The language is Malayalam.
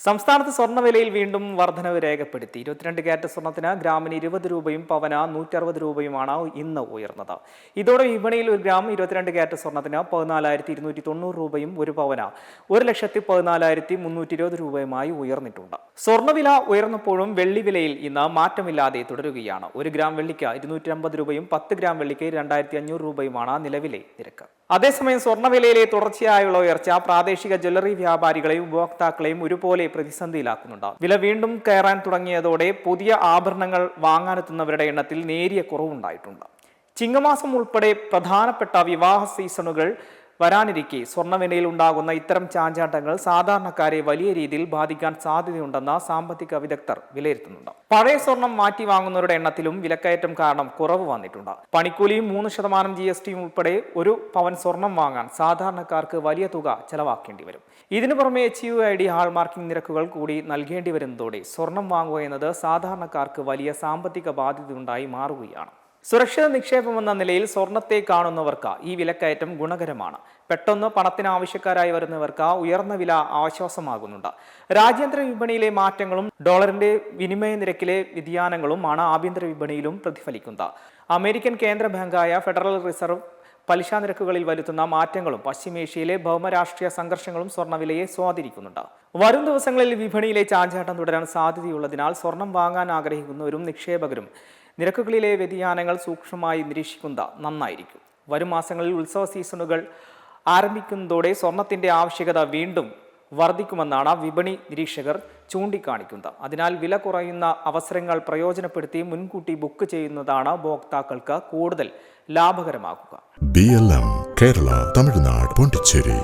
സംസ്ഥാനത്ത് സ്വർണ്ണവിലയിൽ വീണ്ടും വർധനവ് രേഖപ്പെടുത്തി. 22 ക്യാരറ്റ് സ്വർണ്ണത്തിന് ഗ്രാമിന് 20 രൂപയും പവന് 160 രൂപയുമാണ് ഇന്ന് ഉയർന്നത്. ഇതോടെ വിപണിയിൽ ഒരു ഗ്രാം 22 ക്യാരറ്റ് സ്വർണ്ണത്തിന് 14,290 രൂപയും ഒരു പവന് 1,14,320 രൂപയുമായി ഉയർന്നിട്ടുണ്ട്. സ്വർണ്ണവില ഉയർന്നപ്പോഴും വെള്ളി വിലയിൽ ഇന്ന് മാറ്റമില്ലാതെ തുടരുകയാണ്. ഒരു ഗ്രാം വെള്ളിക്ക് 250 രൂപയും 10 ഗ്രാം വെള്ളിക്ക് 2,500 രൂപയുമാണ് നിലവിലെ നിരക്ക്. അതേസമയം സ്വർണ്ണവിലയിലെ തുടർച്ചയായുള്ള ഉയർച്ച പ്രാദേശിക ജ്വല്ലറി വ്യാപാരികളെയും ഉപഭോക്താക്കളെയും ഒരുപോലെ പ്രതിസന്ധിയിലാക്കുന്നുണ്ട്. വില വീണ്ടും കയറാൻ തുടങ്ങിയതോടെ പുതിയ ആഭരണങ്ങൾ വാങ്ങാനെത്തുന്നവരുടെ എണ്ണത്തിൽ നേരിയ കുറവുണ്ടായിട്ടുണ്ട്. ചിങ്ങമാസം ഉൾപ്പെടെ പ്രധാനപ്പെട്ട വിവാഹ സീസണുകൾ വരാനിരിക്കെ സ്വർണ്ണവിലയിൽ ഉണ്ടാകുന്ന ഇത്തരം ചാഞ്ചാട്ടങ്ങൾ സാധാരണക്കാരെ വലിയ രീതിയിൽ ബാധിക്കാൻ സാധ്യതയുണ്ടെന്ന് സാമ്പത്തിക വിദഗ്ധർ വിലയിരുത്തുന്നുണ്ട്. പഴയ സ്വർണം മാറ്റി വാങ്ങുന്നവരുടെ എണ്ണത്തിലും വിലക്കയറ്റം കാരണം കുറവ് വന്നിട്ടുണ്ട്. പണിക്കൂലിയും 3% GST ഉൾപ്പെടെ ഒരു പവൻ സ്വർണം വാങ്ങാൻ സാധാരണക്കാർക്ക് വലിയ തുക ചെലവാക്കേണ്ടി വരും. ഇതിനു പുറമെ HUID ഹാൾമാർക്കിംഗ് നിരക്കുകൾ കൂടി നൽകേണ്ടി വരുന്നതോടെ സ്വർണം വാങ്ങുക എന്നത് സാധാരണക്കാർക്ക് വലിയ സാമ്പത്തിക ബാധ്യതയുണ്ടായി മാറുകയാണ്. സുരക്ഷിത നിക്ഷേപമെന്ന നിലയിൽ സ്വർണത്തെ കാണുന്നവർക്ക് ഈ വിലക്കയറ്റം ഗുണകരമാണ്. പെട്ടെന്ന് പണത്തിന് ആവശ്യക്കാരായി വരുന്നവർക്ക് ഉയർന്ന വില ആശ്വാസമാകുന്നുണ്ട്. രാജ്യാന്തര വിപണിയിലെ മാറ്റങ്ങളും ഡോളറിന്റെ വിനിമയ നിരക്കിലെ വ്യതിയാനങ്ങളുമാണ് ആഭ്യന്തര വിപണിയിലും പ്രതിഫലിക്കുന്നത്. അമേരിക്കൻ കേന്ദ്ര ബാങ്കായ ഫെഡറൽ റിസർവ് പലിശ നിരക്കുകളിൽ വരുത്തുന്ന മാറ്റങ്ങളും പശ്ചിമേഷ്യയിലെ ഭൗമരാഷ്ട്രീയ സംഘർഷങ്ങളും സ്വർണ്ണവിലയെ സ്വാധീനിക്കുന്നുണ്ട്. വരും ദിവസങ്ങളിൽ വിപണിയിലെ ചാഞ്ചാട്ടം തുടരാൻ സാധ്യതയുള്ളതിനാൽ സ്വർണം വാങ്ങാൻ ആഗ്രഹിക്കുന്നവരും നിക്ഷേപകരും നിരക്കുകളിലെ വ്യതിയാനങ്ങൾ സൂക്ഷ്മമായി നിരീക്ഷിക്കുന്നത് നന്നായിരിക്കും. വരും മാസങ്ങളിൽ ഉത്സവ സീസണുകൾ ആരംഭിക്കുന്നതോടെ സ്വർണത്തിന്റെ ആവശ്യകത വീണ്ടും വർദ്ധിക്കുമെന്നാണ് വിപണി നിരീക്ഷകർ ചൂണ്ടിക്കാണിക്കുന്നത്. അതിനാൽ വില കുറയുന്ന അവസരങ്ങൾ പ്രയോജനപ്പെടുത്തി മുൻകൂട്ടി ബുക്ക് ചെയ്യുന്നതാണ് ഉപഭോക്താക്കൾക്ക് കൂടുതൽ ലാഭകരമാക്കുക. BLM കേരള, തമിഴ്നാട്, പോണ്ടിച്ചേരി.